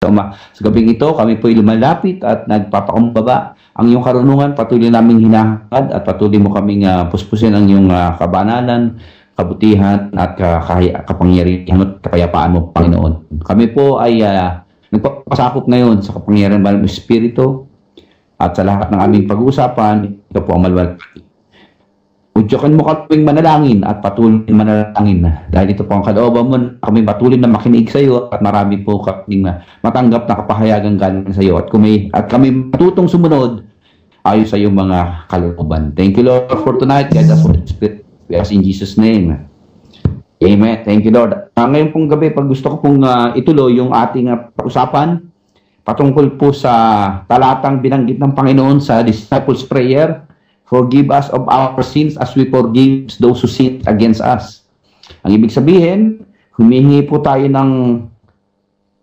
Sa gabing ito, kami po'y lumalapit at nagpapakumbaba. Ang iyong karunungan, patuloy naming hinahangad at patuloy mo kaming puspusin ang iyong kabanalan, kabutihan at kapangyarihan at kapayapaan mo, Panginoon. Kami po ay nagpapasakop ngayon sa kapangyarihan ng Espiritu at sa lahat ng aming pag-uusapan, ito po ang maluwalhati. Udyakan mo kaming manalangin at patuloy manalangin. Dahil ito po ang kalooban mo, kami patuloy na makinig sa iyo at marami po kaming matanggap na kapahayagan galing sa iyo. At kami matutong sumunod ayon sa iyong mga kalooban. Thank you, Lord, for tonight. Guide us for the Spirit. We ask in Jesus' name. Amen. Thank you, Lord. Ngayon pong gabi, pag gusto ko pong ituloy yung ating usapan patungkol po sa talatang binanggit ng Panginoon sa Disciples' Prayer, forgive us of our sins as we forgive those who sin against us. Ang ibig sabihin, humihingi po tayo ng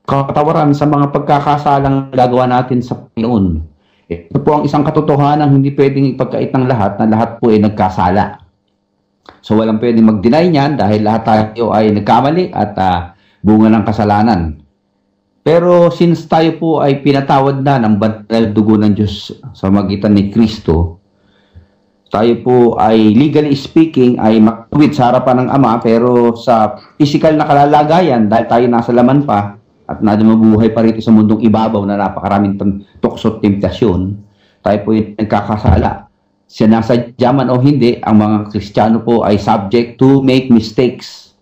kapatawaran sa mga pagkakasalang gagawa natin sa Panginoon. Ito po ang isang katotohanan hindi pwedeng ipagkait ng lahat na lahat po ay nagkasala. So walang pwedeng mag-deny niyan dahil lahat tayo ay nagkamali at bunga ng kasalanan. Pero since tayo po ay pinatawad na ng banal dugo ng Diyos sa magitan ni Kristo, tayo po ay legally speaking ay matuwid sa harapan ng Ama, pero sa physical na kalalagayan dahil tayo nasa laman pa at mabuhay pa rito sa mundong ibabaw na napakaraming tukso at temptasyon, tayo po ay nagkakasala. Sinasadya man o hindi, ang mga Kristiyano po ay subject to make mistakes.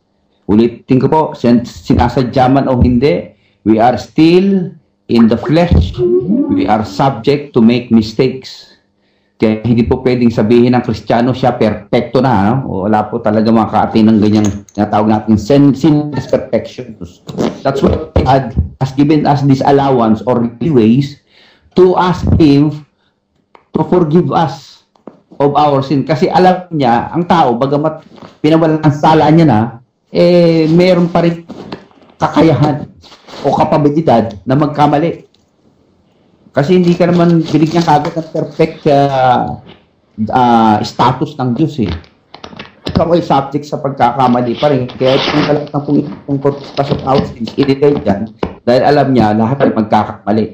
Ulitin ko po, sinasadya man o hindi, we are still in the flesh. We are subject to make mistakes. Kaya hindi po pwedeng sabihin ng Kristiyano siya perfecto na. O wala po talaga makakaatin ng ganyang natawag natin sinless perfection. That's why God has given us this allowance or ways to ask Him to forgive us of our sin. Kasi alam niya, ang tao, bagamat pinawalan ang sala niya na, meron pa rin kakayahan o kapabilidad na magkamali. Kasi hindi ka naman binigyan kagad ng perfect status ng Diyos eh. Ikaw ay subject sa pagkakamali pa rin. Kaya kung talagang kung purpose of our sins, i-delay dyan dahil alam niya lahat ay magkakamali.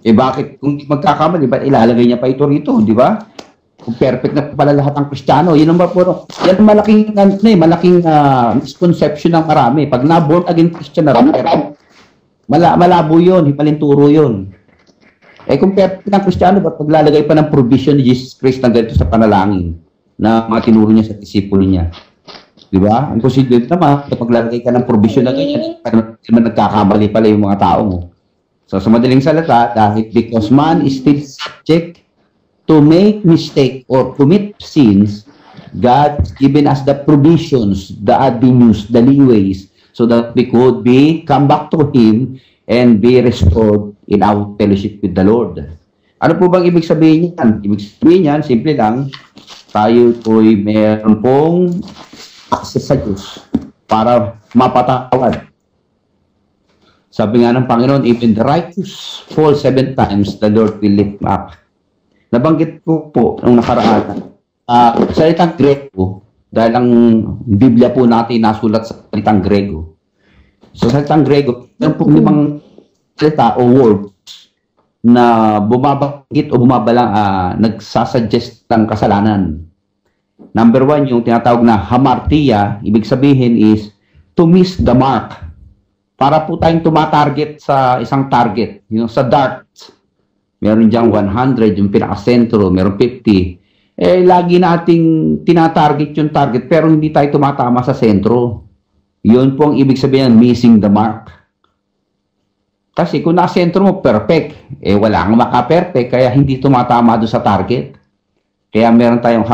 Bakit kung di magkakamali, ba't ilalagay niya pa ito rito, di ba? Kung perfect na pala lahat ng Kristiyano, yun ang yan malaking misconception ng marami. Pag na-born again Christian na rin, malabo yun, hipalinturo yun. Kung perfect ng Kristiyano, ba't paglalagay pa ng provision ni Jesus Christ na ganito sa panalangin na mga tinuro niya sa disipulo niya? Di ba? Ang posible naman, kapag maglalagay ka ng provision na ganyan, naman nagkakamali pala yung mga tao mo. So, sa madaling salita, dahil because man is still subject to make mistake or commit sins, God has given us the provisions, the avenues, the leeways, so that we could come back to Him and be restored in our fellowship with the Lord. Ano po bang ibig sabihin yan? Ibig sabihin yan, simple lang, tayo po'y meron pong access sa Diyos para mapatawad. Sabi nga ng Panginoon, even the righteous fall 7 times, the Lord will lift him up. Nabanggit ko po nung nakaraan, salitang Grego, dahil ang Biblia po natin nasulat sa salitang Grego. So, salitang Grego, meron po limang salita o words na bumabanggit o nagsasuggest ng kasalanan. Number 1, yung tinatawag na hamartia, ibig sabihin is to miss the mark. Para po tayong tumatarget sa isang target. Yung sa dart, meron diyang 100, yung pinakasentro, meron 50. Lagi nating tinatarget yung target pero hindi tayo tumatama sa sentro. Yun po ang ibig sabihin missing the mark. Kasi kung nakasentro mo, perfect. Wala kang maka-perfect, kaya hindi tumatama doon sa target. Kaya meron tayong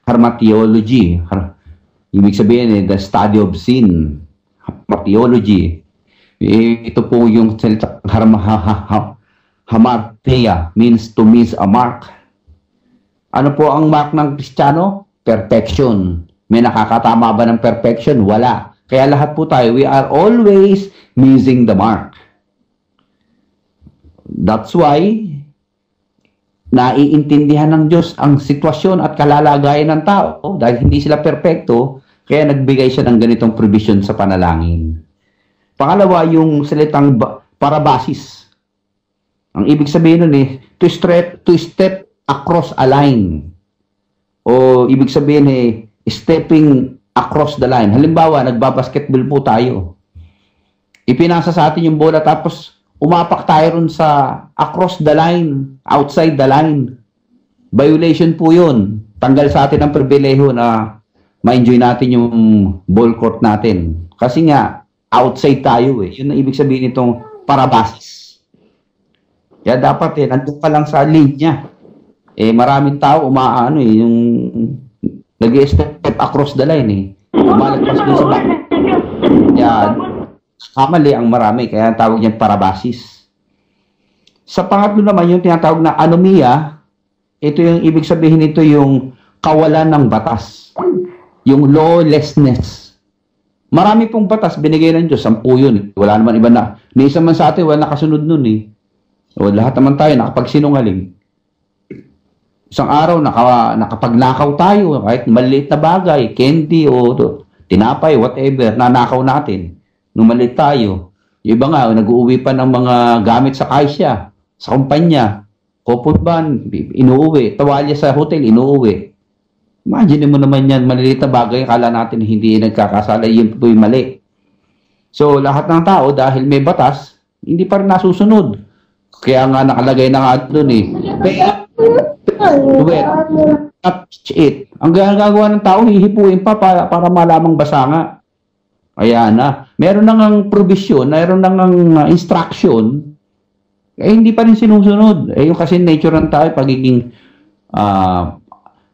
hamartiology. Ibig sabihin, the study of sin. Hamartiology. Ito po yung salita hamartia, means to miss a mark. Ano po ang mark ng Kristiyano? Perfection. May nakakatama ba ng perfection? Wala. Kaya lahat po tayo, we are always missing the mark. That's why, naiintindihan ng Diyos ang sitwasyon at kalalagayan ng tao dahil hindi sila perfecto, kaya nagbigay siya ng ganitong provision sa panalangin. Pangalawa, yung salitang parabasis. Ang ibig sabihin nun to step across a line. O ibig sabihin stepping across the line. Halimbawa, nagbabasketball po tayo. Ipinasa sa atin yung bola tapos umapak tayo ron sa across the line, outside the line. Violation po yun. Tanggal sa atin ang pribileho na ma-enjoy natin yung ball court natin. Kasi nga, outside tayo Yun ang ibig sabihin nitong parabasis. Kaya dapat nandun ka lang sa linya. Maraming tao yung nag-step across the line Umalagpas doon sa back. Kaya, kamali ang marami. Kaya tawag niyan parabasis. Sa pangatlo naman, yung tinatawag na anomia, ito yung ibig sabihin nito yung kawalan ng batas. Yung lawlessness. Marami pong batas binigay ng Diyos. 10 yun. Wala naman iba na. Ni isa man sa atin, wala nakasunod nun O, lahat naman tayo nakapagsinungaling. Isang araw, nakapagnakaw tayo. Kahit maliit na bagay, candy o tinapay, whatever, nanakaw natin. Nung maliit tayo. Yung iba nga, nag-uuwi pa ng mga gamit sa kaisya, sa kumpanya. Couple ban, inuuwi. Tawalya sa hotel, inuuwi. Imagine mo naman yan, maliliit na bagay, akala natin hindi nagkakasala, yun po yung mali. So, lahat ng tao, dahil may batas, hindi pa rin nasusunod. Kaya nga nakalagay na nga doon touch it. Ang gagawa ng tao, hihipuin pa para malamang basa nga. Kaya na. Meron nang provision, meron nang instruction, hindi pa rin sinusunod. Yung kasi nature ng tao, pagiging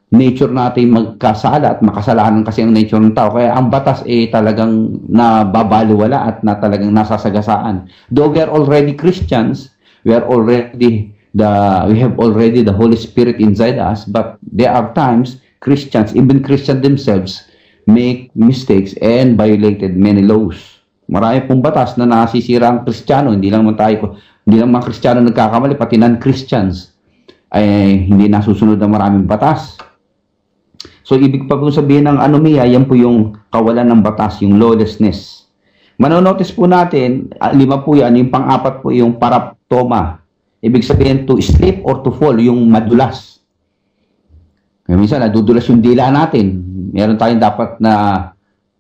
nature natin magkasala at makasalanan kasi ang nature ng tao. Kaya ang batas talagang nababaliwala at talagang nasasagasaan. Though we are already Christians, we have already the Holy Spirit inside us, but there are times Christians, even Christians themselves, make mistakes and violated many laws. Marami pong batas na nasisira ang Kristiyano, hindi lang mga Kristiyano nagkakamali, pati non-Christians ay hindi nasusunod ng maraming batas. So, ibig pa po sabihin ng anomia, yan po yung kawalan ng batas, yung lawlessness. Manonotice po natin, 5 po yan, yung pang-4 po yung paraptoma. Ibig sabihin to slip or to fall, yung madulas. Kaya minsan, nadudulas yung dila natin. Meron tayong dapat na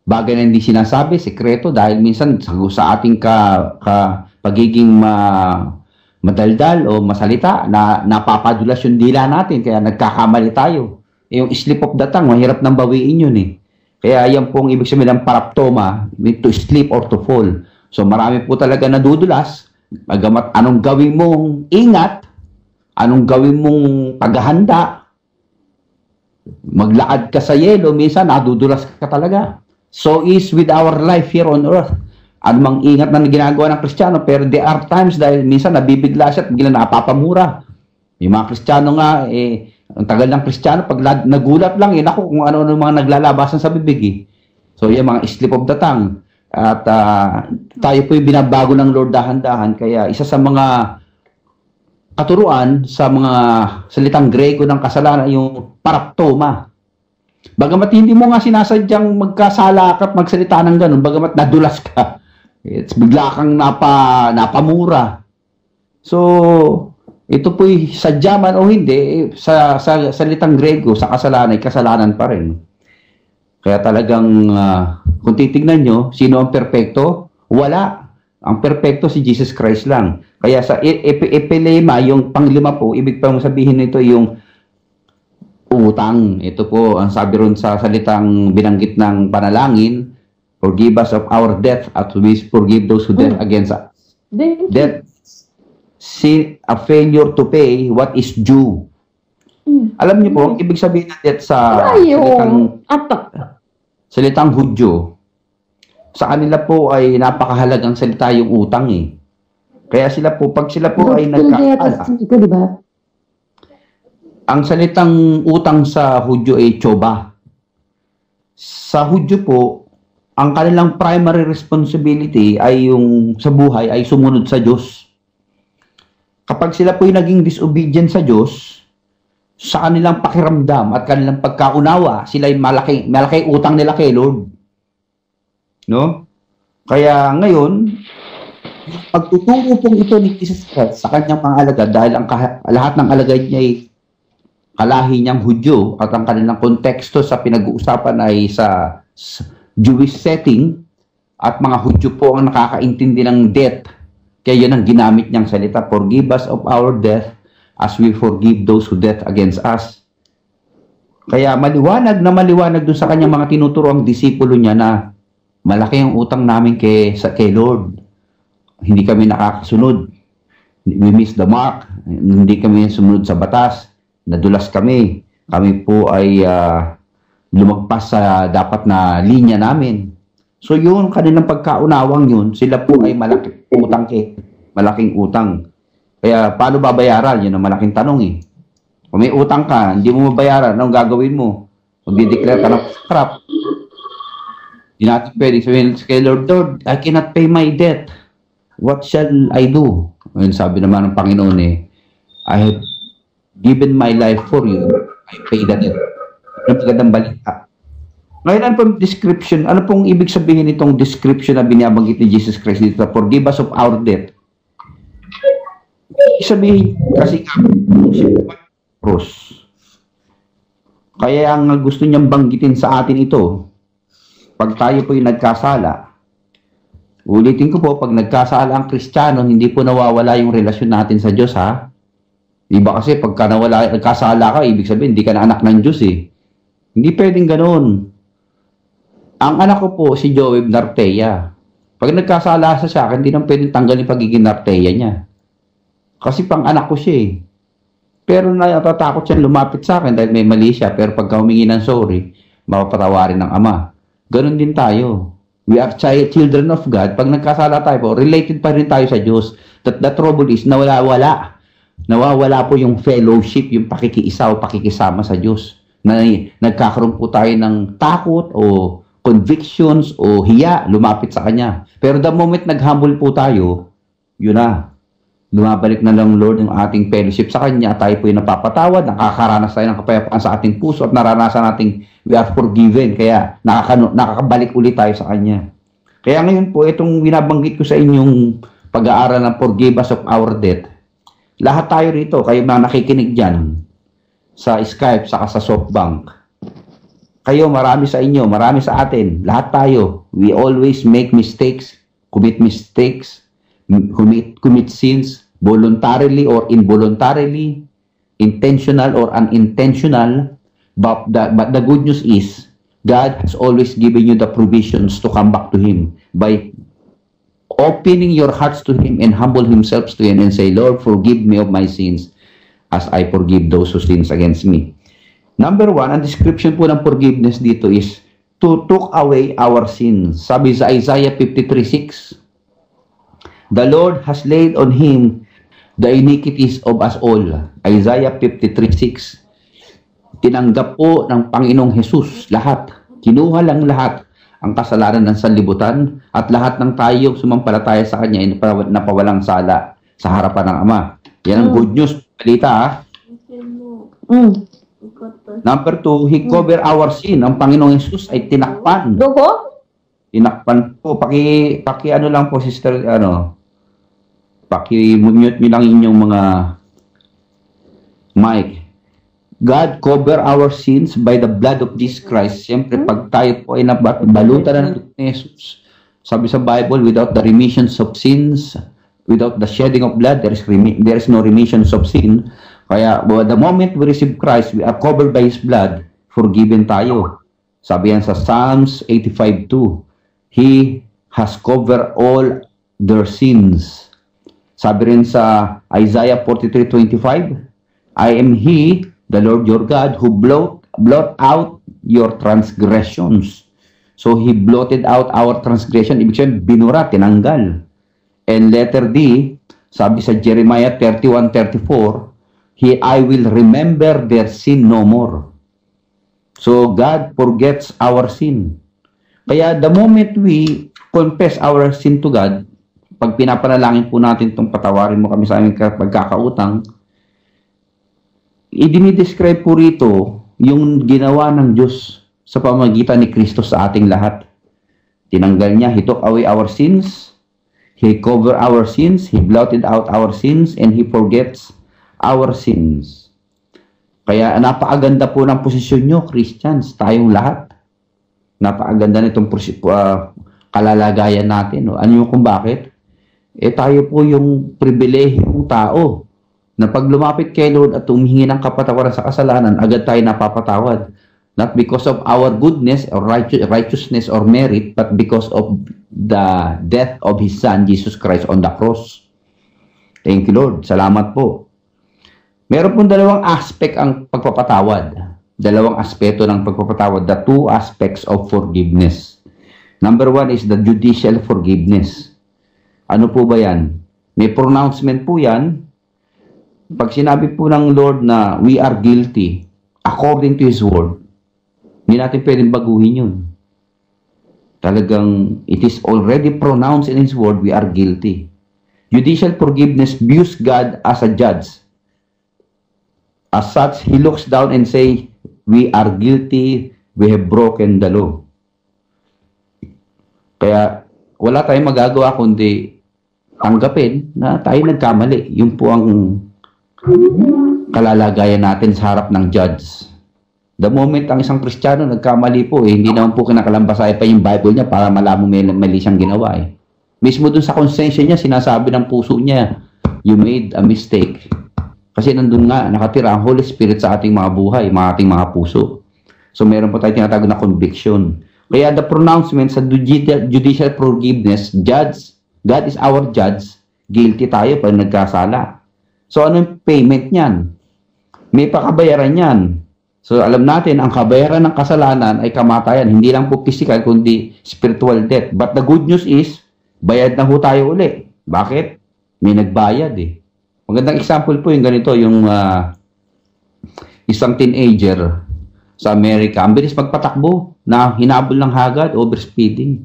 bagay na hindi sinasabi, sekreto, dahil minsan sa ating pagiging madaldal o masalita, napapadulas yung dila natin, kaya nagkakamali tayo. Yung slip of the tongue, mahirap nang bawiin yun Kaya yan po ang ibig sabihin ng paraptoma, to slip or to fall. So marami po talaga nadudulas, magamat anong gawin mong ingat, anong gawin mong paghahanda, maglakad ka sa yelo, minsan nadudulas ka talaga. So is with our life here on earth. Anumang ingat na ginagawa ng Kristiyano, pero there are times dahil minsan nabibigla siya at bigla napapamura. Yung mga Kristiyano nga, ang tagal ng Kristiyano, pag nagulat lang, naku, kung ano mga naglalabasan sa bibig So, yung mga slip of the tongue. At tayo po yung binabago ng Lord dahan-dahan. Kaya isa sa mga katuruan sa mga salitang Grego ng kasalanan, yung paraptoma. Bagamat hindi mo nga sinasadyang magkasala ka at magsalita ng ganun, bagamat nadulas ka, bigla kang napamura. So, ito po'y sadya man o hindi, sa salitang Grego, sa kasalanan, kasalanan pa rin. Kaya talagang, kung titignan nyo, sino ang perpekto? Wala. Ang perpekto si Jesus Christ lang. Kaya sa epilema, yung pang-5 po, ibig pang sabihin nito yung utang. Ito po, ang sabi ron sa salitang binanggit ng panalangin, forgive us of our debt at we forgive those who debt against us. Debt, a failure to pay what is due. Alam niyo po, ibig sabihin ng debt sa salitang Hudyo, sa kanila po ay napakahalagang salita yung utang Kaya sila po, pag sila po ay nagkakala, ang salitang utang sa Hudyo ay tsoba. Sa Hudyo po, ang kanilang primary responsibility ay yung sa buhay ay sumunod sa Diyos. Kapag sila po ay naging disobedient sa Diyos, sa kanilang pakiramdam at kanilang pagkaunawa, sila ay malaki utang nila kay Lord. No? Kaya ngayon, pagtuturo pong ito ni Jesus Christ sa kanyang mga alagad, dahil lahat ng alagad niya ay kalahi niyang Hudyo at ang kanilang konteksto sa pinag-uusapan ay sa Jewish setting at mga Hudyo po ang nakakaintindi ng death. Kaya yun ang ginamit niyang salita, forgive us of our death as we forgive those who death against us. Kaya maliwanag doon sa kanyang mga tinuturoang disipulo niya na malaki ang utang namin kay Lord. Hindi kami nakakasunod. We miss the mark. Hindi kami sumunod sa batas. Nadulas kami. Kami po ay lumagpas sa dapat na linya namin. So yun, kanilang pagkaunawang yun, sila po ay malaking utang. Kaya paano babayaran? Yun ang malaking tanong eh. Kung may utang ka, hindi mo mabayaran, anong gagawin mo? Magdi-declare ka ng scrap. Hindi natin pwede sabihin kay Lord, I cannot pay my debt. What shall I do? Ngayon sabi naman ng Panginoon I have given my life for you. I pay the debt. Ano magandang balita? Ngayon, ano pong description? Ano pong ibig sabihin itong description na binabanggit ni Jesus Christ dito? Forgive us of our debt. Ibig sabihin, kasi cross. Kaya ang gusto niyang banggitin sa atin ito, pag tayo po yung nagkasala, ulitin ko po, pag nagkasala ang Kristiyano, hindi po nawawala yung relasyon natin sa Diyos, ha? Diba kasi pagka nagkasala ka, ibig sabihin, hindi ka na anak ng Diyos, eh. Hindi pwedeng ganoon. Ang anak ko po, si Joeb Nartea. Pag nagkasala sa akin, hindi nang pwedeng tanggalin pagiging Nartea niya. Kasi pang anak ko siya, eh. Pero natatakot siya lumapit sa akin dahil may mali siya. Pero pagka humingi ng sorry, mapapatawarin ng ama. Ganon din tayo. We are children of God. Pag nagkasala tayo po, related pa rin tayo sa Diyos. The trouble is, nawawala po yung fellowship, yung pakikiisa o pakikisama sa Diyos. Nagkakaroon po tayo ng takot o convictions o hiya, lumapit sa Kanya. Pero the moment nag-humble po tayo, yun na. Lumabalik na lang, Lord, yung ating fellowship sa Kanya. Tayo po yung napapatawad, nakakaranas tayo ng kapayapaan sa ating puso at naranasan nating we are forgiven. Kaya nakakabalik ulit tayo sa Kanya. Kaya ngayon po, itong binabanggit ko sa inyong pag-aaral ng forgive us of our debt. Lahat tayo rito, kayo mga nakikinig dyan sa Skype, saka sa SoftBank. Kayo, marami sa inyo, marami sa atin. Lahat tayo, we always make mistakes, commit sins, voluntarily or involuntarily, intentional or unintentional. But the good news is, God has always given you the provisions to come back to Him by opening your hearts to Him and humble Himself to Him and say, Lord, forgive me of my sins as I forgive those who sins against me. Number one, ang description po ng forgiveness dito is to took away our sins. Sabi sa Isaiah 53:6, the Lord has laid on Him the iniquities of us all. Isaiah 53:6. Tinanggap po ng Panginoong Jesus lahat. Kinuha lang lahat ang kasalanan ng sanlibutan at lahat ng tayo sumampalataya sa Kanya ay napawalang sala sa harapan ng Ama. Yan ang good news. Balita, ha? Number 2, He cover our sin. Ang Panginoong Jesus ay tinakpan. Dugo? Tinakpan po. Paki ano lang po, sister, paki-mute nyo lang inyong mga mic. God cover our sins by the blood of Jesus Christ. Siyempre, pag tayo po ay nabalutan na ng Jesus, sabi sa Bible, without the remissions of sins, without the shedding of blood, there is no remissions of sin. Kaya, the moment we receive Christ, we are covered by His blood, forgiven tayo. Sabi yan sa Psalms 85:2, He has covered all their sins. Sabi rin sa Isaiah 43:25, I am He, the Lord your God, who blot out your transgressions. So, He blotted out our transgression. Ibig sabihin, binura, tinanggal. And letter D, sabi sa Jeremiah 31:34, I will remember their sin no more. So, God forgets our sin. Kaya, the moment we confess our sin to God, pag pinapanalangin po natin itong patawarin mo kami sa aming pagkakautang, idinidescribe po rito yung ginawa ng Diyos sa pamamagitan ni Kristo sa ating lahat. Tinanggal niya, He took away our sins, He covered our sins, He blotted out our sins, and He forgets our sins. Kaya napakaganda po ng posisyon nyo, Christians, tayong lahat. Napakaganda nitong kalalagayan natin. No? Ano yung kung bakit? Tayo po yung pribilehiyong tao na pag lumapit kay Lord at humihingi ng kapatawaran sa kasalanan, agad tayo napapatawad. Not because of our goodness or righteousness or merit, but because of the death of His Son, Jesus Christ, on the cross. Thank you, Lord. Salamat po. Meron pong dalawang aspect ang pagpapatawad. Dalawang aspeto ng pagpapatawad. The two aspects of forgiveness. Number one is the judicial forgiveness. Ano po ba yan? May pronouncement po yan. Pag sinabi po ng Lord na we are guilty according to His word, hindi natin pwedeng baguhin yun. Talagang it is already pronounced in His word, we are guilty. Judicial forgiveness views God as a judge. As such, He looks down and say, we are guilty, we have broken the law. Kaya wala tayong magagawa kundi tanggapin na tayo nagkamali. Yun po ang kalalagayan natin sa harap ng judge. The moment ang isang Kristiyano nagkamali po, hindi naman po kinakalambasahe pa yung Bible niya para malaman may mali siyang ginawa. Mismo dun sa konsensya niya, sinasabi ng puso niya, you made a mistake. Kasi nandun nga, nakatira ang Holy Spirit sa ating mga buhay, ating mga puso. So meron po tayo tinatawag na conviction. Kaya the pronouncement sa judicial forgiveness, God is our judge, guilty tayo pag nagkasala. So ano yung payment niyan? May pakabayaran yan. So alam natin, ang kabayaran ng kasalanan ay kamatayan. Hindi lang po physical, kundi spiritual death. But the good news is, bayad na ho tayo uli. Bakit? May nagbayad eh. Magandang example po yung ganito, yung isang teenager sa Amerika. Ang bilis magpatakbo na hinabol ng hagad, overspeeding.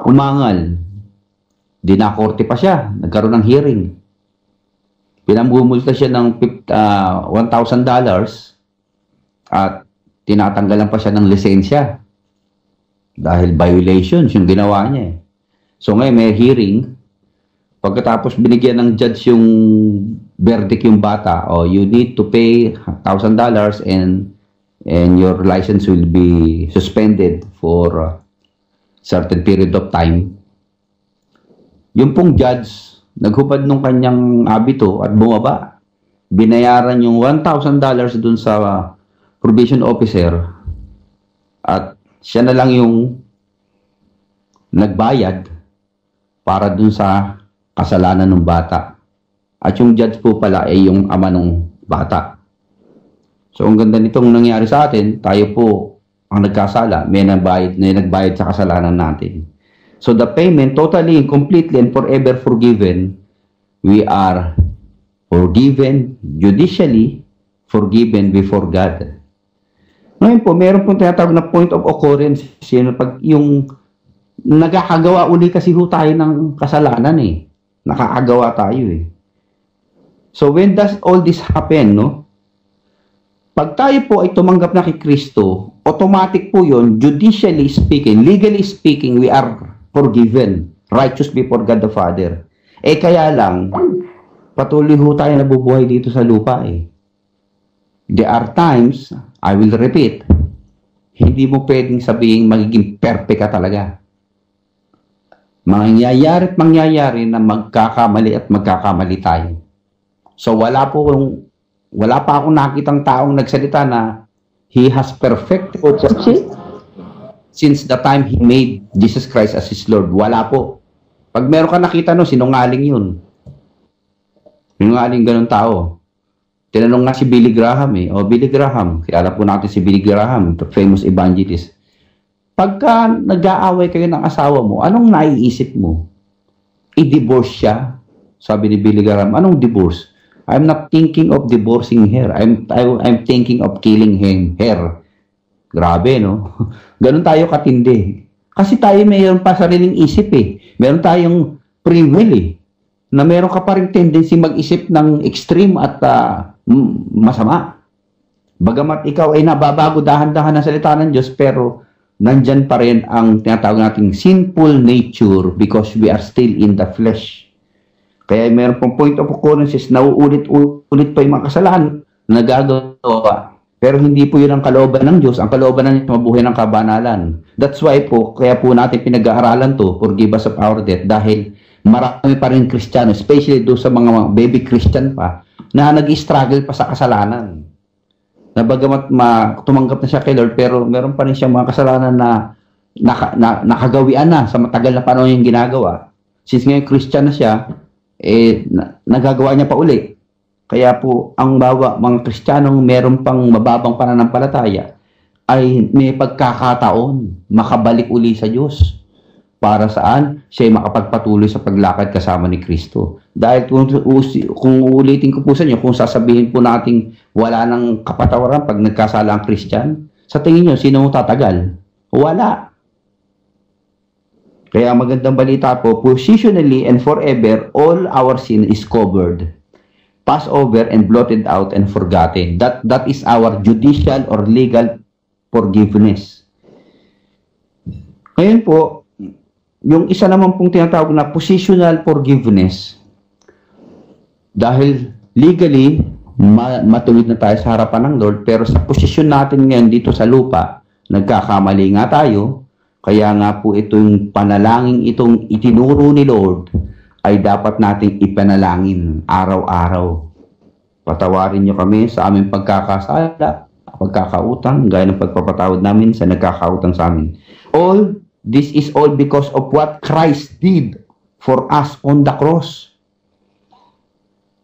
Umangal. Dinakorte pa siya. Nagkaroon ng hearing. Pinamumulta siya ng $1,000 at tinatanggalan pa siya ng lisensya dahil violations yung ginawa niya. So ngayon may hearing. Pagkatapos binigyan ng judge yung verdict yung bata, you need to pay $1,000 and your license will be suspended for a certain period of time. Yung pong judge naghubad nung kanyang abito at bumaba. Binayaran yung $1,000 dun sa probation officer at siya na lang yung nagbayad para dun sa kasalanan ng bata. At yung judge po pala ay yung ama ng bata. So ang ganda nitong nangyari sa atin, tayo po ang nagkasala, may nagbayad sa kasalanan natin. So the payment, totally, completely, and forever forgiven, we are forgiven, judicially forgiven before God. Ngayon po, meron po tinatawag na point of occurrence. Pag yung nagkakagawa uli kasi ho tayo ng kasalanan eh. Nakakagawa tayo eh. So when does all this happen, no? Pag tayo po ay tumanggap na kay Kristo, automatic po yun, judicially speaking, legally speaking, we are forgiven, righteous before God the Father. Kaya lang, patuloy ho tayo nabubuhay dito sa lupa eh. There are times, I will repeat, hindi mo pwedeng sabihin magiging perfect ka talaga. Mangyayari na magkakamali tayo. So wala pa akong nakitang taong nagsalita na he has perfected since the time he made Jesus Christ as his Lord. Wala po. Pag meron ka nakita sinungaling yun. Sinungaling ganun tao. Tinanong nga si Billy Graham eh. Billy Graham. Kilala po natin si Billy Graham, the famous evangelist. Pagka nag-aaway kayo ng asawa mo, anong naiisip mo? I-divorce siya? Sabi ni Billy Graham, anong divorce? I'm not thinking of divorcing her. I'm thinking of killing her. Grabe, no? Ganun tayo katindi. Kasi tayo mayroon pa sariling isip eh. Meron tayong free will eh. Na meron ka pa rin tendency mag-isip ng extreme at masama. Bagamat ikaw ay nababago dahan-dahan ng salita ng Diyos, pero nandyan pa rin ang tinatawag nating sinful nature because we are still in the flesh. Kaya meron pong point of occurrences na uulit-ulit pa yung mga kasalanan na nagagawa. Pero hindi po yun ang kalooban ng Diyos. Ang kalooban ng Diyos, mabuhay ng kabanalan. That's why po, kaya po natin pinag-aaralan to, forgive us of our debt, dahil marami pa rin Kristiyano, especially doon sa mga baby Christian pa, na nag-struggle pa sa kasalanan. Na bagamat tumanggap na siya kay Lord, pero meron pa rin siyang mga kasalanan na nakagawian na sa matagal na panahon yung ginagawa. Since ngayon Christian na siya, nagagawa niya pa uli. Kaya po, ang mga Kristiyanong meron pang mababang pananampalataya ay may pagkakataon makabalik uli sa Diyos. Para saan? Siya ay makapagpatuloy sa paglakad kasama ni Kristo. Dahil kung ulitin ko po sa inyo, kung sasabihin po nating wala nang kapatawaran pag nagkasala ang Christian, sa tingin nyo, sino tatagal? Wala. Kaya magandang balita po, positionally and forever, all our sin is covered, passed over and blotted out and forgotten. That is our judicial or legal forgiveness. Ngayon po, yung isa naman pong tinatawag na positional forgiveness, dahil legally, matulid na tayo sa harapan ng Lord, pero sa posisyon natin ngayon dito sa lupa, nagkakamali nga tayo, kaya nga po itong panalangin, itong itinuro ni Lord, ay dapat nating ipanalangin araw-araw. Patawarin niyo kami sa aming pagkakasala, pagkakautang, gaya ng pagpapatawad namin sa nagkakautang sa amin. This is all because of what Christ did for us on the cross.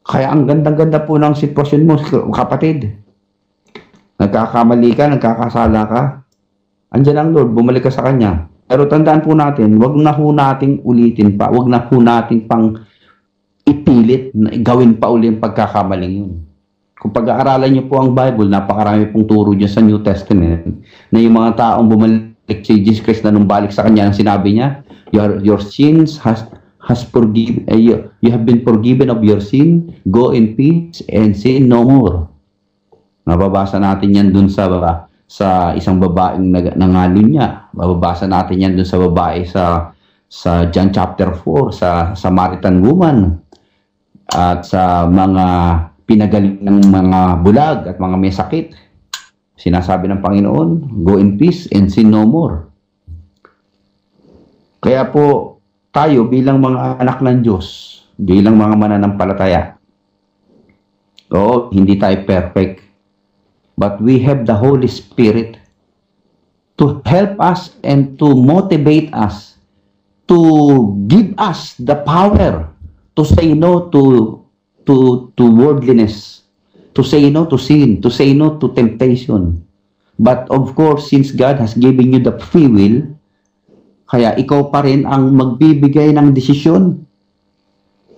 Kaya ang ganda-ganda po ng sitwasyon mo, kapatid. Nagkakamali ka, nagkakasala ka. Andiyan ang Lord, bumalik ka sa Kanya. Pero tandaan po natin, wag na po nating ulitin pa, wag na po nating pang ipilit na gawin pa uli ang pagkakamaling yun. Kung pag-aaralan niyo po ang Bible, napakarami pong turo niya sa New Testament na yung mga taong bumalik si Jesus Christ na nung balik sa Kanya, ang sinabi niya, your sins has forgiven, you have been forgiven of your sin, go in peace and sin no more. Mababasa natin yan dun sa isang babaeng nangalun niya. Mababasa natin yan dun sa babae sa John chapter 4, sa Samaritan woman, at sa mga pinagaling ng mga bulag at mga may sakit. Sinasabi ng Panginoon, go in peace and sin no more. Kaya po, tayo bilang mga anak ng Diyos, bilang mga mananampalataya, hindi tayo perfect. But we have the Holy Spirit to help us and to motivate us, to give us the power to say no to worldliness, to say no to sin, to say no to temptation. But of course, since God has given you the free will, kaya ikaw pa rin ang magbibigay ng desisyon.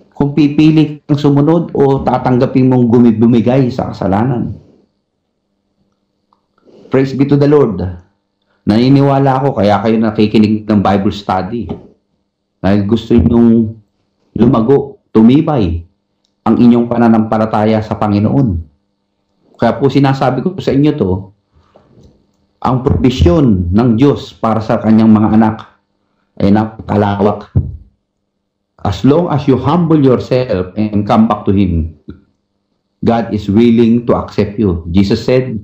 Kung pipili kang sumunod o tatanggapin mong bumigay sa kasalanan. Praise be to the Lord. Naniniwala ako, kaya kayo nakikinig ng Bible study. Dahil gusto ninyong lumago, tumibay ang inyong pananampalataya sa Panginoon. Kaya po sinasabi ko sa inyo to, ang provision ng Diyos para sa Kanyang mga anak ay napakalawak. As long as you humble yourself and come back to Him, God is willing to accept you. Jesus said,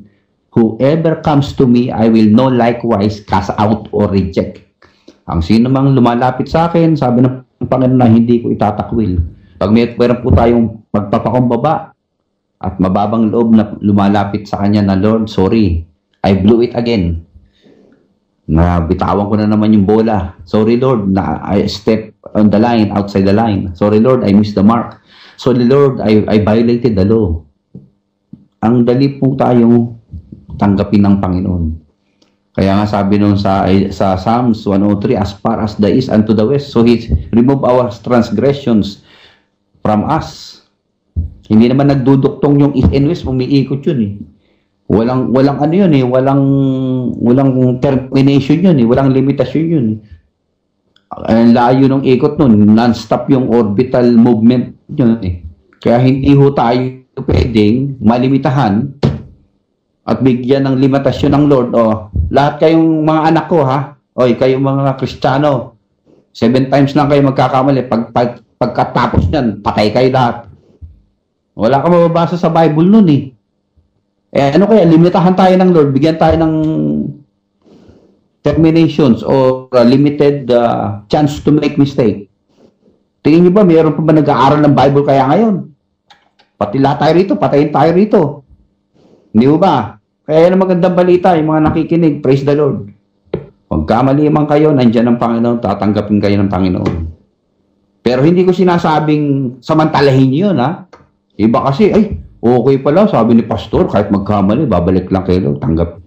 whoever comes to me, I will no likewise cast out or reject. Ang sino mang lumalapit sa akin, sabi ng Panginoon na hindi ko itatakwil. Pag meron po tayong pagpapakumbaba at mababang loob na lumalapit sa Kanya na, Lord, sorry, I blew it again. Nabitawan ko na naman yung bola. Sorry, Lord, I stepped on the line, outside the line. Sorry, Lord, I missed the mark. Sorry, Lord, I violated the law. Ang dali po tayong tanggapin ng Panginoon. Kaya nga sabi nung sa Psalms 103, as far as the east unto the west, so He remove our transgressions from us. Hindi naman nagduduktong yung east and west, umiikot yun eh. Walang ano yun eh, walang termination yun eh, walang limitasyon yun eh. Ang layo ng ikot nun, non-stop yung orbital movement yun eh. Kaya hindi ho tayo pwedeng malimitahan at bigyan ng limitasyon ng Lord, lahat kayong mga anak ko, ha? Kayong mga Kristiyano, 7 times lang kayo magkakamali. Pagkatapos niyan, patay kayo lahat. Wala ka mababasa sa Bible nun, eh. Ano kaya, limitahan tayo ng Lord, bigyan tayo ng terminations or limited chance to make mistake. Tingin niyo ba, mayroon pa ba nag-aaral ng Bible kaya ngayon? Patila tayo rito, patayin tayo rito. Hindi ba? Kaya yan ang magandang balita, yung mga nakikinig, praise the Lord. Huwag kamali man kayo, nandiyan ang Panginoon, tatanggapin kayo ng Panginoon. Pero hindi ko sinasabing samantalahin niyo yun, ha? Iba kasi, okay pala, sabi ni Pastor, kahit magkamali, babalik lang kayo, tanggap.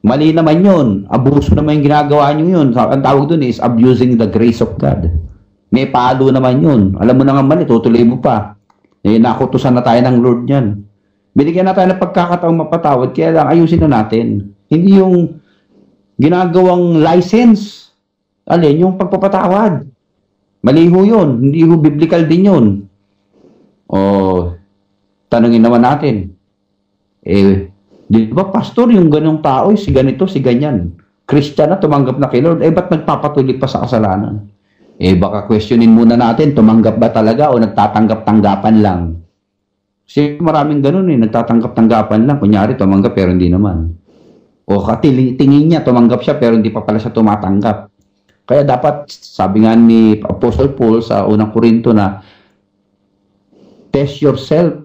Mali naman yun. Abuso naman yung ginagawa nyo yun. Ang tawag dun is abusing the grace of God. May palo naman yun. Alam mo na nga mali, tutuloy mo pa. Nakutusan na tayo ng Lord yan. Binigyan na tayo ng pagkakataong mapatawad, kaya lang ayusin na natin. Hindi yung ginagawang license. Alin, yung pagpapatawad. Mali ho yun. Hindi ho biblical din yun. Tanungin naman natin. Di ba, Pastor, yung ganong tao, si ganito, si ganyan. Christian na, tumanggap na kay Lord, ba't nagpapatuloy pa sa kasalanan? Baka questionin muna natin, tumanggap ba talaga o nagtatanggap-tanggapan lang? Kasi maraming ganun nagtatanggap-tanggapan lang. Kunyari, tumanggap pero hindi naman. O tingin niya, tumanggap siya pero hindi pa pala siya tumatanggap. Kaya dapat, sabi nga ni Apostle Paul sa unang Korinto na, test yourself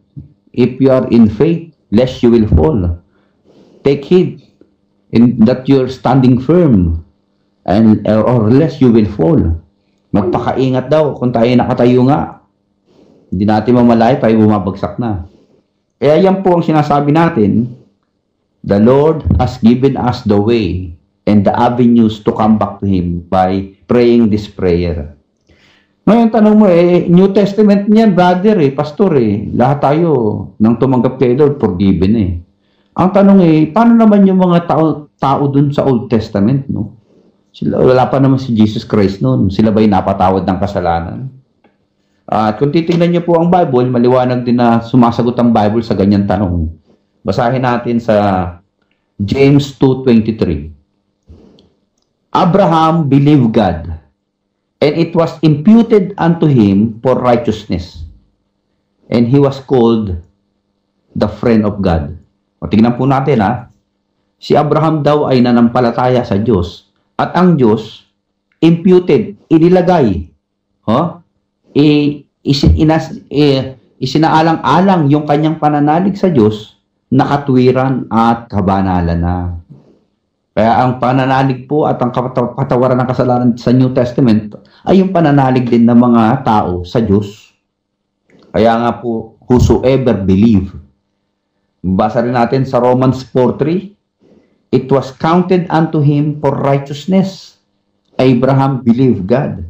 if you are in faith, lest you will fall. Take heed that you're standing firm or lest you will fall. Magpakaingat daw kung tayo nakatayo nga. Hindi natin mamalayan, tayo bumabagsak na. Kaya yan po ang sinasabi natin, the Lord has given us the way and the avenues to come back to Him by praying this prayer. Ngayon, tanong mo, New Testament niyan, brother, pastor, lahat tayo nang tumanggap kay Lord, forgiven. Ang tanong paano naman yung mga tao dun sa Old Testament, no? Wala pa naman si Jesus Christ noon. Sila ba'y napatawad ng kasalanan? At kung titingnan niyo po ang Bible, maliwanag din na sumasagot ang Bible sa ganyan tanong. Basahin natin sa James 2:23. Abraham believed God, and it was imputed unto him for righteousness. And he was called the friend of God. O tingnan po natin si Abraham daw ay nanampalataya sa Diyos. At ang Diyos, imputed, inilagay. Isinaalang-alang yung kanyang pananalig sa Diyos na katwiran at kabanalan na. Kaya ang pananalig po at ang katawaran ng kasalanan sa New Testament ay yung pananalig din ng mga tao sa Diyos. Kaya nga po, whosoever believe. Basa rin natin sa Romans 4:3, it was counted unto him for righteousness. Abraham believed God.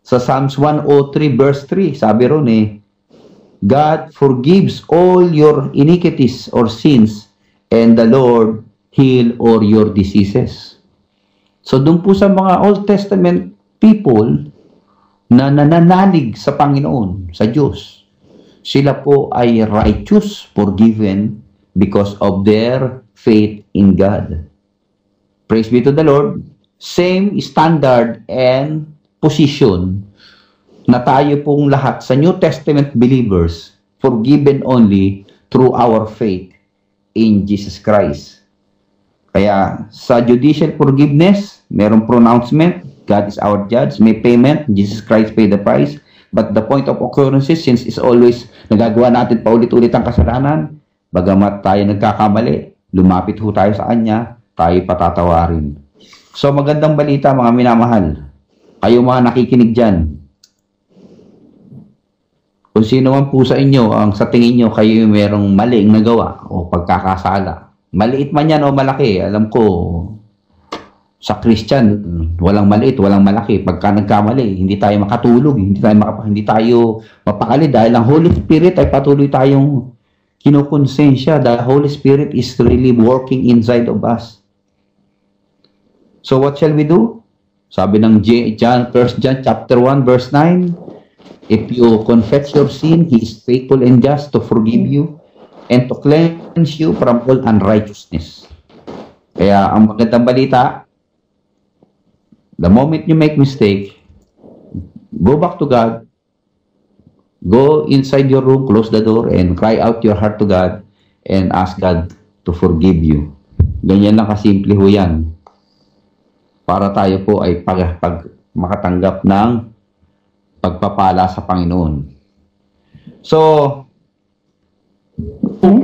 Sa Psalms 103 verse 3, sabi ron God forgives all your iniquities or sins, and the Lord heal all your diseases. So doon po sa mga Old Testament people na nananalig sa Panginoon, sa Diyos, sila po ay righteous, forgiven, because of their faith in God. Praise be to the Lord. Same standard and position na tayo pong lahat sa New Testament believers, forgiven only through our faith in Jesus Christ. Kaya sa judicial forgiveness, merong pronouncement, God is our judge, may payment, Jesus Christ paid the price. But the point of occurrence, since is always nagagawa natin paulit-ulit ang kasalanan, bagamat tayo nagkakamali, lumapit ho tayo sa Kanya, tayo patatawarin. So magandang balita mga minamahal. Kayo mga nakikinig dyan. Kung sino man po sa inyo, ang sa tingin nyo kayo merong maling nagawa o pagkakasala. Maliit man yan o malaki, alam ko, sa Christian, walang maliit, walang malaki. Pagka nagkamali, hindi tayo makatulog, hindi tayo mapakali dahil ang Holy Spirit ay patuloy tayong kinukonsensya. The Holy Spirit is really working inside of us. So what shall we do? Sabi ng 1 John chapter 1 verse 9, if you confess your sin, He is faithful and just to forgive you and to cleanse you from all unrighteousness. Kaya ang magandang balita, the moment you make mistake, go back to God, go inside your room, close the door, and cry out your heart to God and ask God to forgive you. Ganyan lang kasimple ho yan. Para tayo po ay makatanggap ng pagpapala sa Panginoon. So,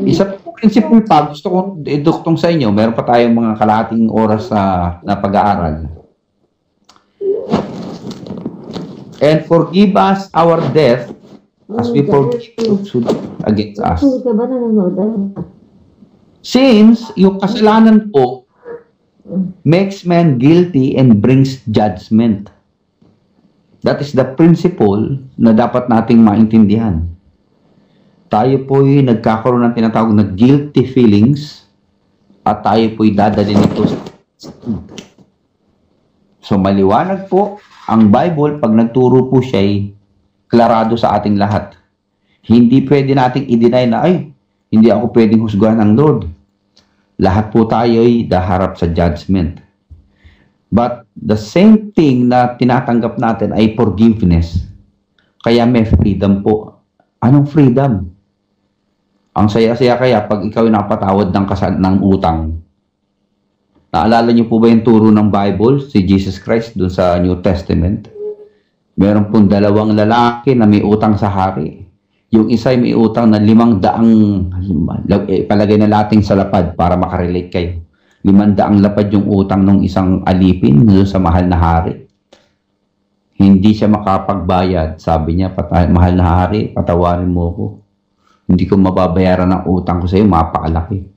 isa po principle pa, gusto kong eduktong sa inyo, meron pa tayong mga kalahating oras na pag-aaral. And forgive us our debt as we forgive those who against us. Since yung kasalanan po makes man guilty and brings judgment. That is the principle na dapat nating maintindihan. Tayo po'y nagkakaroon ng tinatawag na guilty feelings at tayo po'y dadalhin ito. So maliwanag po ang Bible pag nagturo po siya ay klarado sa ating lahat. Hindi pwede nating i-deny na hindi ako pwedeng husgahan ng Lord. Lahat po tayo ay daharap sa judgment. But the same thing na tinatanggap natin ay forgiveness. Kaya may freedom po. Anong freedom? Ang saya-saya kaya pag ikaw ay napatawad ng utang. Naalala niyo po ba yung turo ng Bible, si Jesus Christ dun sa New Testament? Meron pong dalawang lalaki na may utang sa hari. Yung isa ay may utang na 500, palagay na natin sa lapad para makarelate kayo. 500 lapad yung utang ng isang alipin doon sa mahal na hari. Hindi siya makapagbayad. Sabi niya, mahal na hari, patawarin mo ko. Hindi ko mababayaran ang utang ko sa iyo, mapakalaki.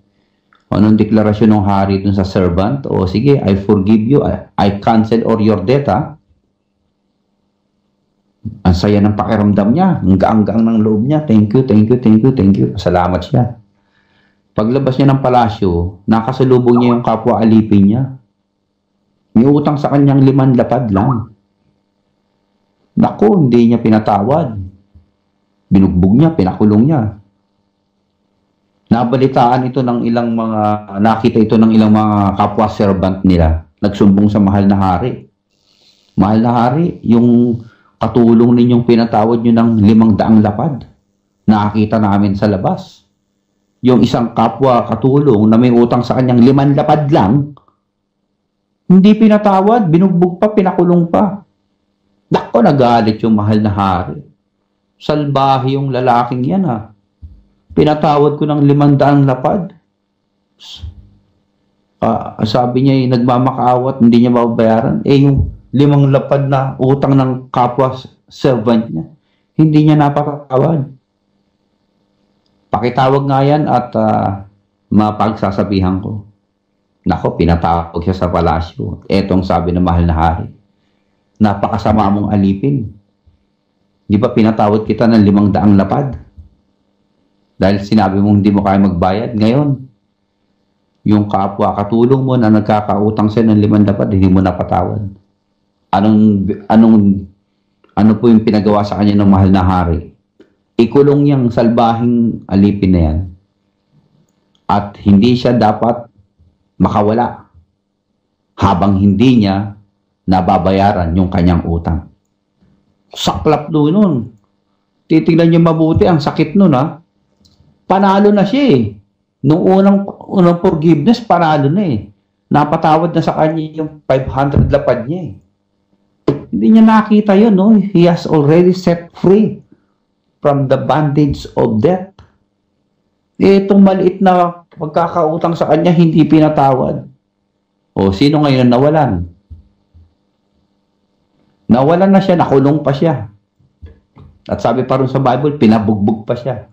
Anong deklarasyon ng hari dun sa servant? O sige, I forgive you, I cancel all your debt, ha? Ang saya ng pakiramdam niya, ang gaang-gaang ng loob niya. Thank you, thank you, thank you, thank you. Salamat siya. Paglabas niya ng palasyo, nakasalubong niya yung kapwa alipin niya. May utang sa kanyang 5 lapad lang. Naku, hindi niya pinatawad. Binugbog niya, pinakulong niya. Nabalitaan ito ng ilang nakita ito ng ilang mga kapwa servant nila. Nagsumbong sa mahal na hari. Mahal na hari, yung katulong ninyong pinatawad nyo ng 500 lapad. Nakakita namin sa labas. Yung isang kapwa katulong na may utang sa kanyang 5 lapad lang, hindi pinatawad, binugbog pa, pinakulong pa. Nako, nagalit yung mahal na hari. Salbahe yung lalaking yan, ha. Pinatawad ko ng 500 lapad. Sabi niya, nagmamakaawat, hindi niya babayaran. Yung 5 lapad na utang ng kapwa servant niya, hindi niya napakatawad. Pakitawag nga yan at mapagsasabihan ko. Nako, pinatawag siya sa palasyo. Etong sabi ng mahal na hari, napakasama mong alipin. Di ba pinatawad kita ng 500 lapad? Dahil sinabi mong hindi mo kaya magbayad. Ngayon, yung kapwa katulong mo na nagkakautang sa'yo ng 5 lapad, hindi mo napatawad. Ano po yung pinagawa sa kanya ng mahal na hari? Ikulong niyang salbahing alipin na yan. At hindi siya dapat makawala habang hindi niya nababayaran yung kanyang utang. Saklap nun. Titignan niyo mabuti, ang sakit nun, ha. Panalo na siya, eh. Nung unang forgiveness, panalo na, eh. Napatawad na sa kanya yung 500 lapad niya, eh. Hindi niya nakita yun, no? He has already set free from the bondage of death. Itong maliit na pagkakautang sa kanya, hindi pinatawad. O, sino ngayon nawalan? Nawalan na siya, nakulong pa siya. At sabi pa rin sa Bible, pinabugbog pa siya.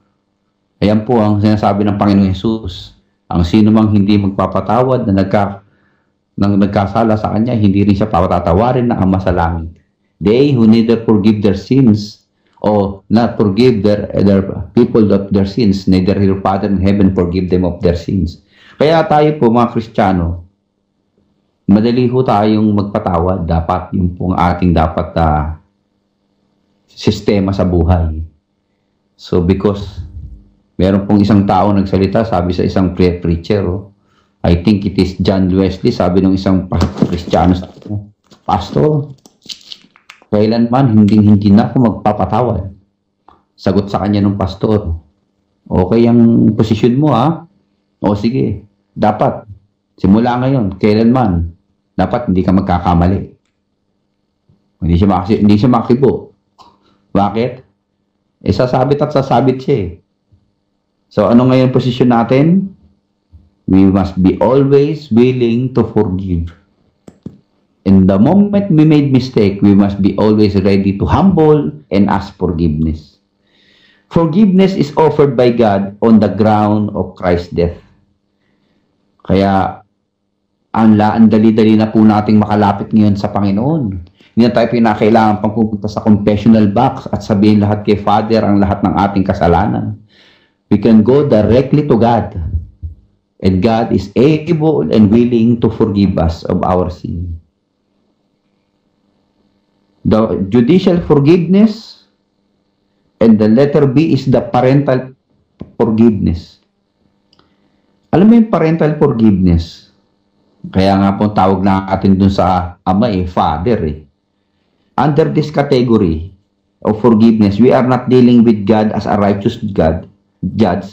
Ayan po ang sinasabi ng Panginoong Hesus. Ang sino mang hindi magpapatawad na nagkasala sa kanya, hindi rin siya patatawarin ng Ama sa langit. They who neither forgive their sins or not forgive their people of their sins, neither your Father in heaven forgive them of their sins. Kaya tayo po mga Kristiyano, madali ho tayong magpatawad. Dapat yung pong ating dapat sistema sa buhay. So because Meron pong isang tao nagsalita, sabi sa isang preacher, I think it is John Wesley, sabi ng isang Kristiyano, Pastor, kailanman hindi na ako magpapatawad. Sagot sa kanya ng pastor, okay ang posisyon mo o sige, dapat, simula ngayon, kailanman, dapat hindi ka magkakamali. Hindi siya makibo. Bakit? Sasabit at sasabit siya eh. So, ano ngayon posisyon natin? We must be always willing to forgive. In the moment we made mistake, we must be always ready to humble and ask forgiveness. Forgiveness is offered by God on the ground of Christ's death. Kaya, ang dali-dali na po nating makalapit ngayon sa Panginoon. Hindi na tayo pinakailangan pang pupunta sa confessional box at sabihin lahat kay Father ang lahat ng ating kasalanan. We can go directly to God. And God is able and willing to forgive us of our sin. The judicial forgiveness and the letter B is the parental forgiveness. Alam mo yung parental forgiveness? Kaya nga po tawag na natin dun sa ama Father. Under this category of forgiveness, we are not dealing with God as a righteous judge,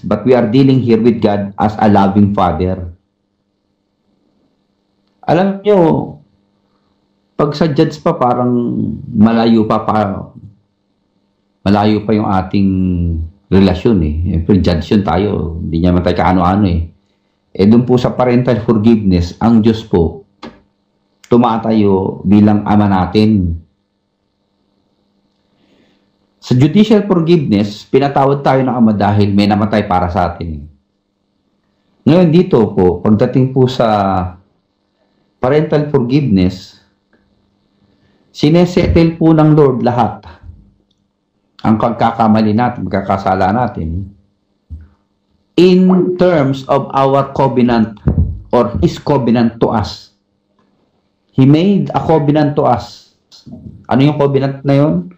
but we are dealing here with God as a loving Father. Alam nyo, pag sa judge pa parang malayo pa yung ating relasyon Pero judge yun tayo, hindi naman tayo kaano-ano doon po sa parental forgiveness, ang Diyos po tumatayo bilang ama natin. Sa judicial forgiveness, pinatawad tayo ng ama dahil may namatay para sa atin. Ngayon dito po, pagdating po sa parental forgiveness, sinesettle po ng Lord lahat ang pagkakamali natin, magkakasala natin, in terms of our covenant or His covenant to us. He made a covenant to us. Ano yung covenant na yun?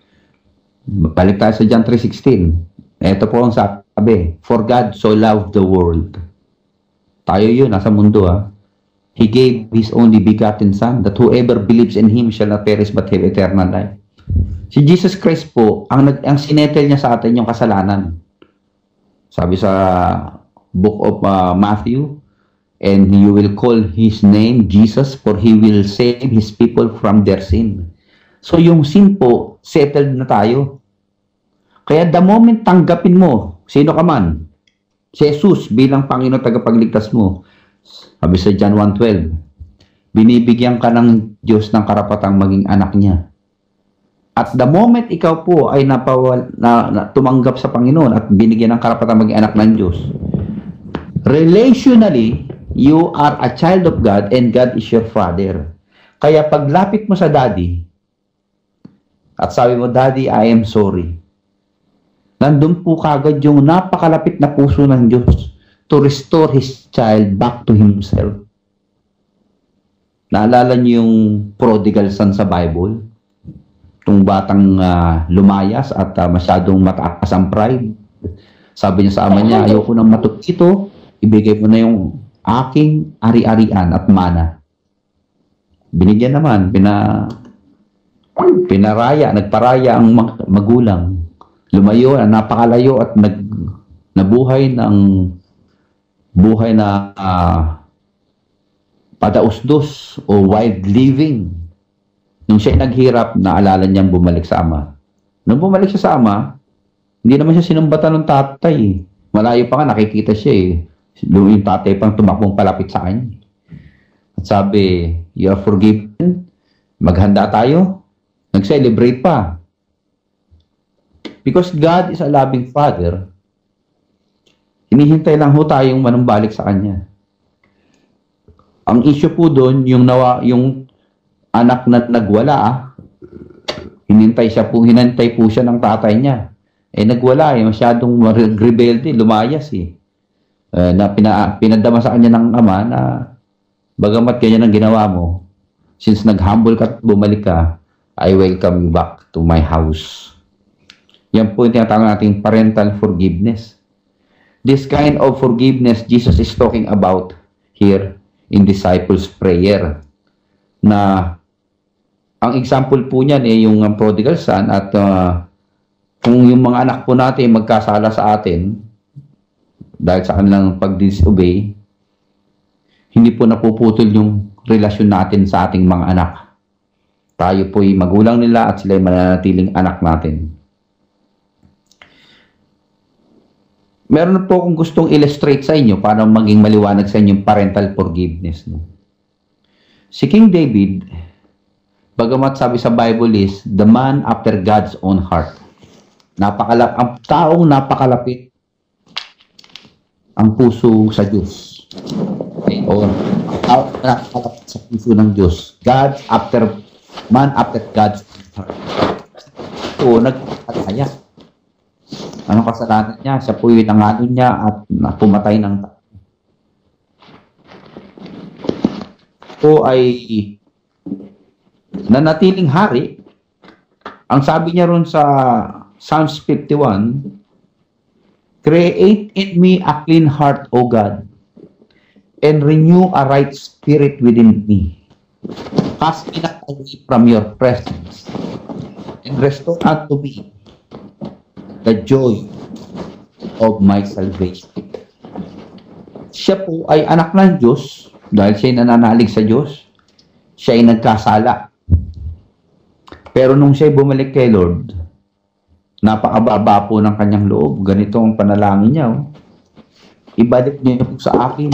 Balik tayo sa John 3:16. Ito po ang sabi, for God so loved the world. Tayo yun, nasa mundo He gave His only begotten Son, that whoever believes in Him shall not perish but have eternal life. Si Jesus Christ po, ang sinetel niya sa atin yung kasalanan. Sabi sa book of Matthew, and you will call His name Jesus, for He will save His people from their sin. So yung sin po, settled na tayo. Kaya the moment tanggapin mo, sino ka man, si Jesus bilang Panginoon tagapagligtas mo, sabi sa John 1:12, binibigyan ka ng Diyos ng karapatang maging anak niya. At the moment ikaw po ay tumanggap sa Panginoon at binigyan ng karapatang maging anak ng Diyos, relationally, you are a child of God and God is your Father. Kaya paglapit mo sa Daddy, at sabi mo, Daddy, I am sorry. Nandun po kagad yung napakalapit na puso ng Diyos to restore His child back to Himself. Naalala niyo yung prodigal son sa Bible? Itong batang lumayas at masyadong mataas ang pride. Sabi niya sa ama niya, ayoko nang matutito, ibigay mo na yung aking ari-arian at mana. Binigyan naman, nagparaya ang magulang. Lumayo, napakalayo at nabuhay ng buhay na padausdos o wild living. Nung siya naghirap, naalala niyang bumalik sa ama. Nung bumalik siya sa ama, hindi naman siya sinumbatan ng tatay. Malayo pa nga, nakikita siya Yung tatay pang tumakbong palapit sa kanya. At sabi, you are forgiven. Maghanda tayo. Nag-celebrate pa. Because God is a loving Father, hinihintay lang ho tayong manumbalik sa Kanya. Ang issue po doon, yung anak na nagwala, hinintay po siya ng tatay niya. Nagwala masyadong rebelde, lumayas na pinadama sa kanya ng ama na bagamat ganyan ang ginawa mo, since nag-humble ka at bumalik ka, I welcome you back to my house. Yan po yung tinatawag nating parental forgiveness. This kind of forgiveness Jesus is talking about here in disciples' prayer. Na ang example po niyan yung prodigal son at kung yung mga anak po natin magkasala sa atin dahil sa kanilang pag-disobey, hindi po napuputol yung relasyon natin sa ating mga anak. Tayo po ay magulang nila at sila ay mananatiling anak natin. Meron po akong gustong illustrate sa inyo para maging maliwanag sa inyo yung parental forgiveness. No? Si King David, bagamat sabi sa Bible is, the man after God's own heart. Ang taong napakalapit ang puso sa Diyos. Okay? O, ang taong napakalapit sa puso ng Diyos. Man after God's own heart. So, nagpapalaya. Anong kasalanan niya? Siya po yung nanganon niya at pumatay ng tao. Po ay nanatiling hari. Ang sabi niya ron sa Psalms 51, create in me a clean heart, O God, and renew a right spirit within me. Cast me not away from your presence, and restore unto me the joy of my salvation. Siya po ay anak ng Diyos dahil siya ay nananalig sa Diyos. Siya ay nagkasala. Pero nung siya ay bumalik kay Lord, napakababa po ng kanyang loob. Ganito ang panalangin niya. Oh. Ibalik niyo po sa akin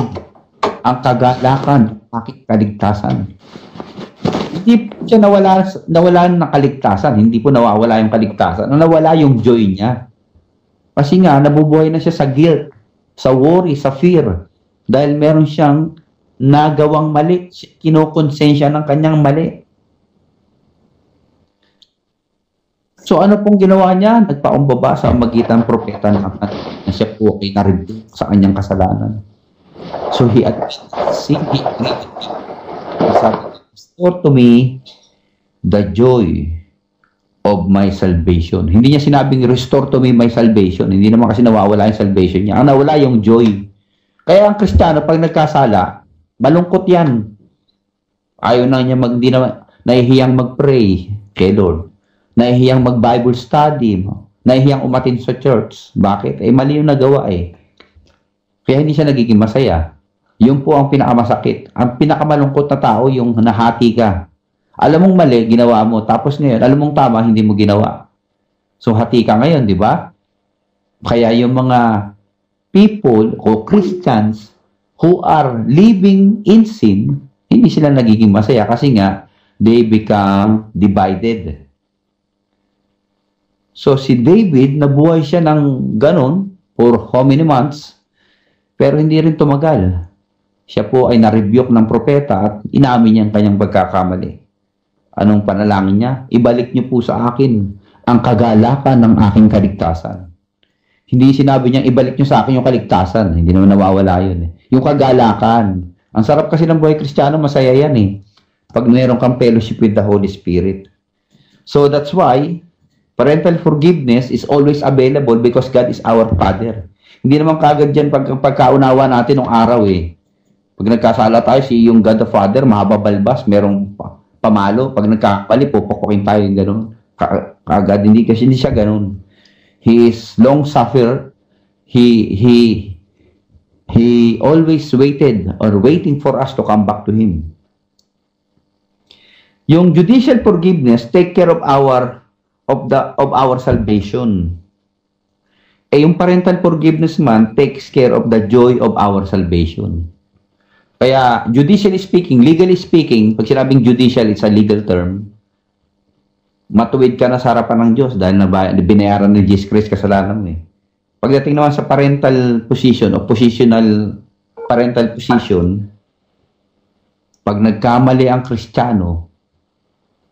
ang kagalakan, aking kaligtasan. Hindi po siya nawala ng kaligtasan. Hindi po nawawala yung kaligtasan. Nawala yung joy niya. Kasi nga, nabubuhay na siya sa guilt, sa worry, sa fear. Dahil meron siyang nagawang mali. Kinokonsensya ng kanyang mali. So ano pong ginawa niya? Nagpaumbaba sa magitan propeta na siya po ay na-rebuke sa kanyang kasalanan. So he admitted sin, he agreed with me. Restore to me the joy of my salvation. Hindi niya sinabing restore to me my salvation. Hindi naman kasi nawawala yung salvation niya. Ang nawala yung joy. Kaya ang Kristiyano, pag nagkasala, malungkot yan. Ayaw na niya hindi na nahihiyang mag-pray kay Lord. Nahihiyang mag-Bible study. Nahihiyang umatin sa church. Bakit? Mali yung nagawa Kaya hindi siya nagiging masaya. Yun po ang pinakamasakit. Ang pinakamalungkot na tao, yung nahati ka. Alam mong mali, ginawa mo. Tapos ngayon, alam mong tama, hindi mo ginawa. So, hati ka ngayon, di ba? Kaya yung mga people o Christians who are living in sin, hindi sila nagiging masaya kasi nga, they become divided. So, si David, nabuhay siya ng ganon for how many months, pero hindi rin tumagal. Siya po ay na-rebuke ng propeta at inamin niya ang kanyang pagkakamali. Anong panalangin niya? Ibalik niyo po sa akin ang kagalakan ng aking kaligtasan. Hindi sinabi niya, ibalik niyo sa akin yung kaligtasan. Hindi naman nawawala yun. Yung kagalakan. Ang sarap kasi ng buhay Kristiyano, masaya yan pag mayroon kang fellowship with the Holy Spirit. So that's why, parental forgiveness is always available because God is our Father. Hindi naman kagad dyan pagkaunawa natin ng araw Pag nagkasala tayo, yung God the Father, mahaba balbas, merong pamalo. Pag nagkakali, pupukukin tayo yung gano'n. Kagad, hindi siya gano'n. He is long-suffer. He always waiting for us to come back to Him. Yung judicial forgiveness, take care of our salvation. Yung parental forgiveness man takes care of the joy of our salvation. Kaya, judicially speaking, legally speaking, pag sinabing judicial, it's a legal term, matuwid ka na sa harapan ng Diyos dahil binayaran ni Jesus Christ kasalanan mo Pagdating naman sa parental position o parental position, pag nagkamali ang Kristiyano,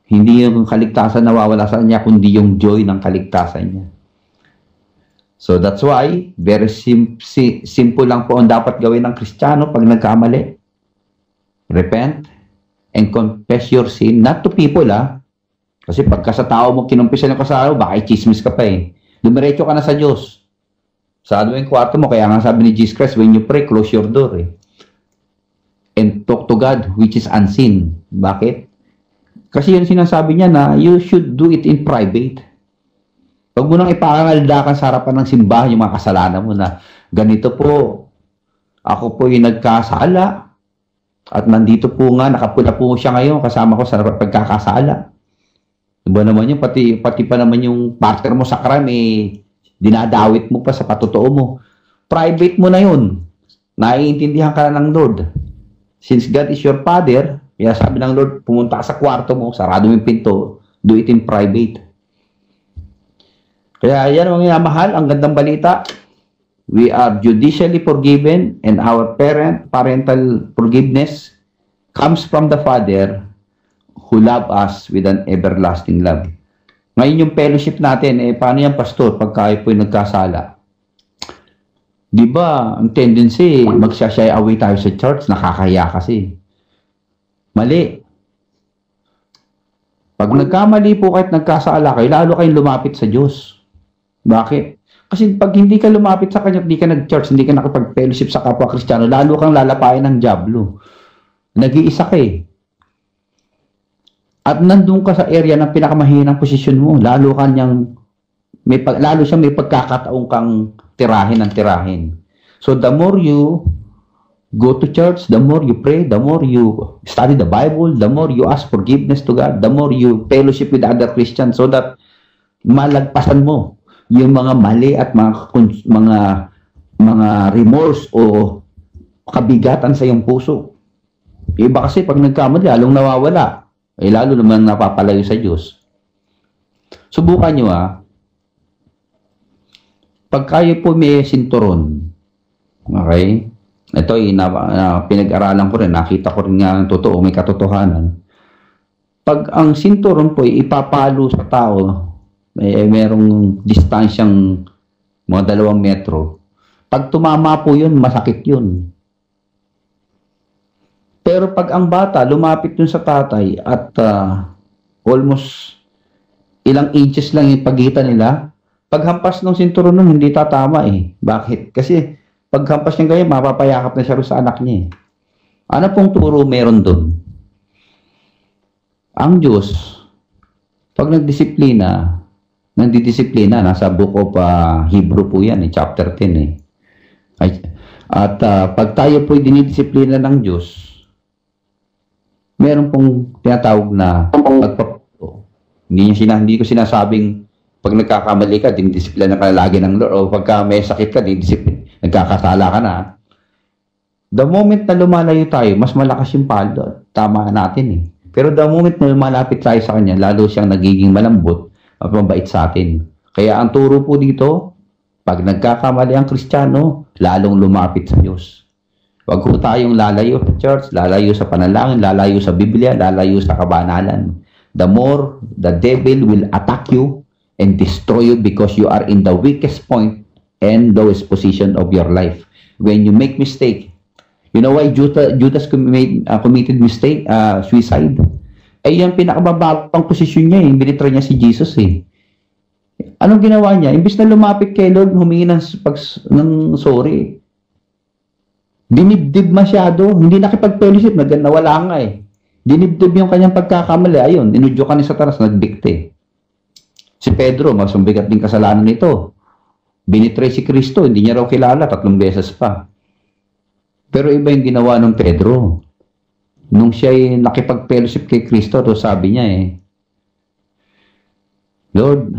hindi yung kaligtasan nawawala sa kanya, kundi yung joy ng kaligtasan niya. So that's why, very simple lang po ang dapat gawin ng Kristiyano pag nagkamali. Repent and confess your sin, not to people Kasi pagka sa tao mo kinumpisa ng kasalanan, baka i-chismis ka pa Dumiretso ka na sa Diyos. Sarado yung kwarto mo, kaya nga sabi ni Jesus Christ, when you pray, close your door eh. And talk to God, which is unseen. Bakit? Kasi yun sinasabi niya na you should do it in private. Huwag mo nang ipakangaldakan sa harapan ng simbahan yung mga kasalanan mo na ganito po, ako po yung nagkasala at nandito po nga, nakapula po siya ngayon kasama ko sa pagkakasala. Diba naman yun, pati pa naman yung partner mo sa crime, dinadawit mo pa sa patotoo mo. Private mo na yun. Naiintindihan ka na ng Lord. Since God is your Father, kaya sabi ng Lord, pumunta ka sa kwarto mo, sarado mo yung pinto, do it in private. Kaya yan mga mahal, ang gandang balita. We are judicially forgiven and our parental forgiveness comes from the Father who love us with an everlasting love. Ngayon yung fellowship natin, paano yan, Pastor, pagka po yung nagkasala? Di ba, ang tendency, magsashy away tayo sa church, nakakahiya kasi. Mali. Pag nagkamali po kahit nagkasala kayo, lalo kayong lumapit sa Diyos. Bakit? Kasi pag hindi ka lumapit sa Kanya, hindi ka nag-church, hindi ka nakapag-fellowship sa kapwa Kristiyano, lalo kang lalapain ng dyablo. Nag-iisa ka eh. At nandun ka sa area ng pinakamahinang posisyon mo, lalo siyang may pagkakataong kang tirahin ng tirahin. So the more you go to church, the more you pray, the more you study the Bible, the more you ask forgiveness to God, the more you fellowship with other Christians so that malagpasan mo yung mga mali at mga remorse o kabigatan sa iyong puso. Iba kasi pag nagkamali, lalong nawawala. Lalo naman napapalayo sa Diyos. Subukan nyo pag kayo po may sinturon, okay? Ito pinag-aralan ko rin, nakita ko rin nga totoo, may katotohanan. Pag ang sinturon po ipapalo sa tao, merong distansyang mga 2 metro. Pag tumama po yun, masakit yun. Pero pag ang bata lumapit yun sa tatay at almost ilang inches lang yung pagitan nila, paghampas ng sinturon nun, hindi tatama eh. Bakit? Kasi paghampas niya ganyan, mapapayakap na siya sa anak niya eh. Ano pong turo meron dun? Ang Diyos, pag nagdidisiplina, nasa book of Hebrew po yan, chapter 10 At pag tayo po'y dinidisiplina ng Diyos, meron pong tinatawag na pagpapato. Hindi ko sinasabing pag nagkakamali ka, dinidisiplina ka lagi ng Lord, o pagka may sakit ka, nagkakasala ka na. The moment na lumalayo tayo, mas malakas yung palo. Tama natin eh. Pero the moment na lumalapit tayo sa Kanya, lalo siyang nagiging malambot at mabait sa atin. Kaya ang turo po dito, pag nagkakamali ang Kristiyano, lalong lumapit sa Diyos. Huwag po tayong lalayo sa church, lalayo sa panalangin, lalayo sa Biblia, lalayo sa kabanalan. The more the devil will attack you and destroy you because you are in the weakest point and lowest position of your life. When you make mistake, you know why Judas committed mistake, suicide? Yung pinakababang posisyon niya, binitra niya si Jesus eh. Anong ginawa niya? Imbis na lumapit kay Lord, humingi ng sorry. Dinibdib masyado, hindi nakipag-fellowship, nawala nga eh. Dinibdib yung kanyang pagkakamali, ayun, inudyokan ni Satanas, nagbikti. Si Pedro, mas mabigat din kasalanan nito. Binitray si Kristo, hindi niya raw kilala, 3 beses pa. Pero iba yung ginawa ng Pedro. Nung siya'y nakipag-fellowship kay Kristo, to sabi niya Lord,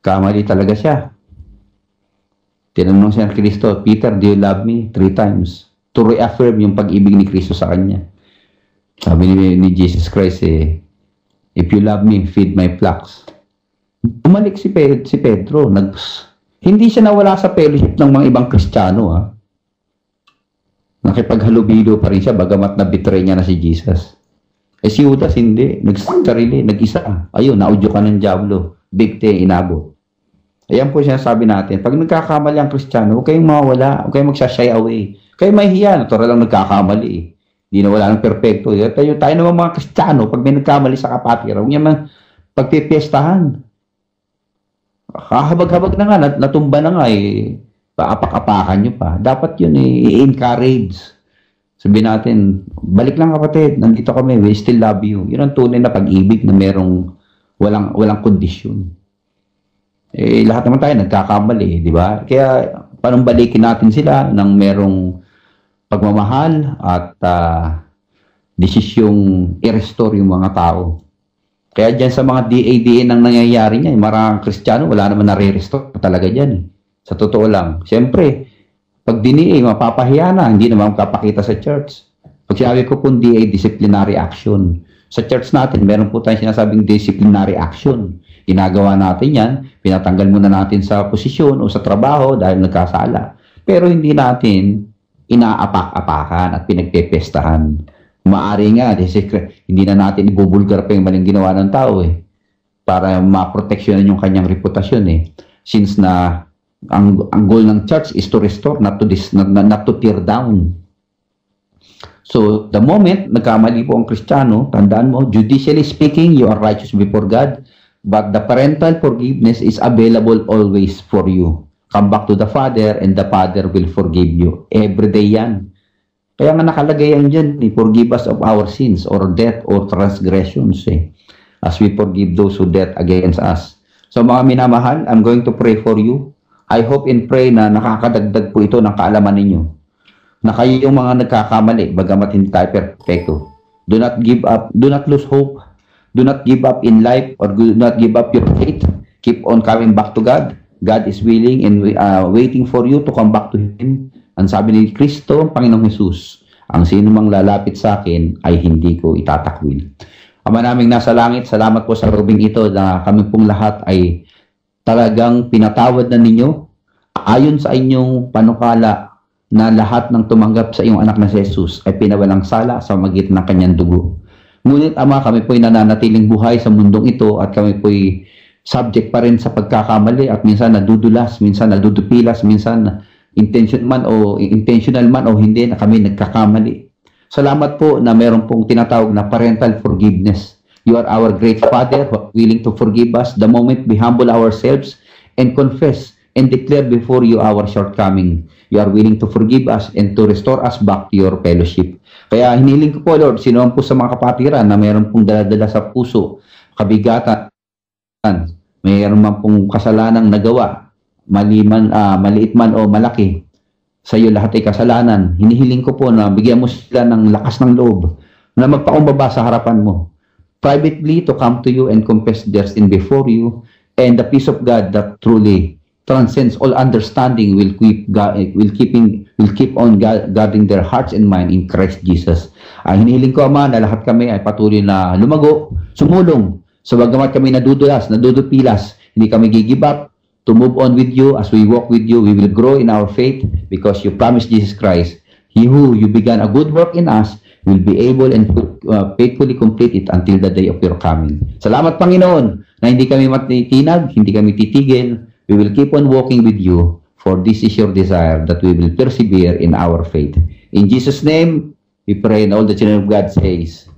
kamali talaga siya. Tinanong siya ng Kristo, Peter, do you love me? 3 times. To reaffirm yung pag-ibig ni Kristo sa kanya. Sabi ni Jesus Christ if you love me, feed my flocks. Bumalik si Pedro. Hindi siya nawala sa fellowship ng mga ibang Kristiyano. Nakipaghalubilo pa rin siya, bagamat na-betray niya na si Jesus. Si Judas hindi. Nag-sarili, nag-isa. Ayun, naudyo ka ng diablo. Bigte, inabot. Ayan po siya sabi natin. Pag nagkakamali ang Kristiyano, huwag kayong mawala. Huwag kayong magsashy away. Kayo mahihiya. Natural lang nagkakamali Hindi na wala ng perfecto. Tayo naman mga Kristiyano, pag may nagkamali sa kapatiran, huwag niya man pagpipiestahan. kahabag-habag na nga, natumba na nga eh, paapak-apakan nyo pa. Dapat yun i-encourage. Sabihin natin, balik lang kapatid, nandito kami, we still love you. Yun ang tunay na pag-ibig na merong walang kondisyon. Eh, lahat naman tayo nagkakamali, di ba? Kaya, panumbalikin natin sila ng merong pagmamahal at desisyong i-restore yung mga tao. Kaya dyan sa mga DA nang nangyayari niya, maraming Kristiyano, wala naman nare-restore talaga dyan. Eh. Sa totoo lang. Siyempre, pag DA, mapapahiya na, hindi naman kapakita sa church. Pag sinabi ko kung DA, disciplinary action. Sa church natin, meron po tayong sinasabing disciplinary action. Ginagawa natin yan, pinatanggal muna natin sa posisyon o sa trabaho dahil nagkasala. Pero hindi natin inaapak-apakan at pinagpepestahan. Maari nga, hindi na natin ibubulgar pa yung maling ginawa ng tao eh. Para maproteksyonan yung kanyang reputasyon eh. Since na ang goal ng church is to restore, not to tear down. So, the moment nagkamali po ang Kristiyano, tandaan mo, judicially speaking, you are righteous before God, but the parental forgiveness is available always for you. Come back to the Father and the Father will forgive you. Every day yan. Kaya nga nakalagay yan dyan, forgive us of our sins or death or transgressions as we forgive those who death against us. So mga minamahal, I'm going to pray for you. I hope and pray na nakakadagdag po ito ng kaalaman ninyo. Na kayo yung mga nagkakamali, bagamat hindi tayo perfecto. Do not give up, do not lose hope, do not give up in life or do not give up your faith. Keep on coming back to God. God is willing and waiting for you to come back to Him. Ang sabi ni Kristo, Panginoong Jesus, ang sino mang lalapit sa akin ay hindi ko itatakwil. Ama naming nasa langit, salamat po sa rubing ito na kami pong lahat ay talagang pinatawad na ninyo ayon sa inyong panukala na lahat ng tumanggap sa iyong anak na si Jesus ay pinawalang sala sa magitan ng kanyang dugo. Ngunit Ama, kami po'y nananatiling buhay sa mundong ito at kami po'y subject pa rin sa pagkakamali at minsan nadudulas, minsan nadudupilas, minsan intentional man o hindi na kami nagkakamali. Salamat po na meron pong tinatawag na parental forgiveness. You are our great Father, willing to forgive us the moment we humble ourselves and confess and declare before you our shortcoming. You are willing to forgive us and to restore us back to your fellowship. Kaya hiniling ko po, Lord, sino po sa mga kapatiran na meron pong daladala sa puso, kabigatan, mayroon man pong kasalanang nagawa, maliit man o malaki, sa iyo lahat ay kasalanan. Hinihiling ko po na bigyan mo sila ng lakas ng loob na magpakumbaba sa harapan mo. Privately to come to you and confess their sin before you, and the peace of God that truly transcends all understanding will keep on guarding their hearts and mind in Christ Jesus. Hinihiling ko, Ama, na lahat kami ay patuloy na lumago, sumulong, sa bagamat kami nadudulas, nadudupilas, hindi kami give up, to move on with you. As we walk with you, we will grow in our faith because you promised Jesus Christ, He who you began a good work in us will be able and faithfully complete it until the day of your coming. Salamat, Panginoon, na hindi kami matitinag, hindi kami titigil. We will keep on walking with you, for this is your desire that we will persevere in our faith. In Jesus' name, we pray, and all the children of God says,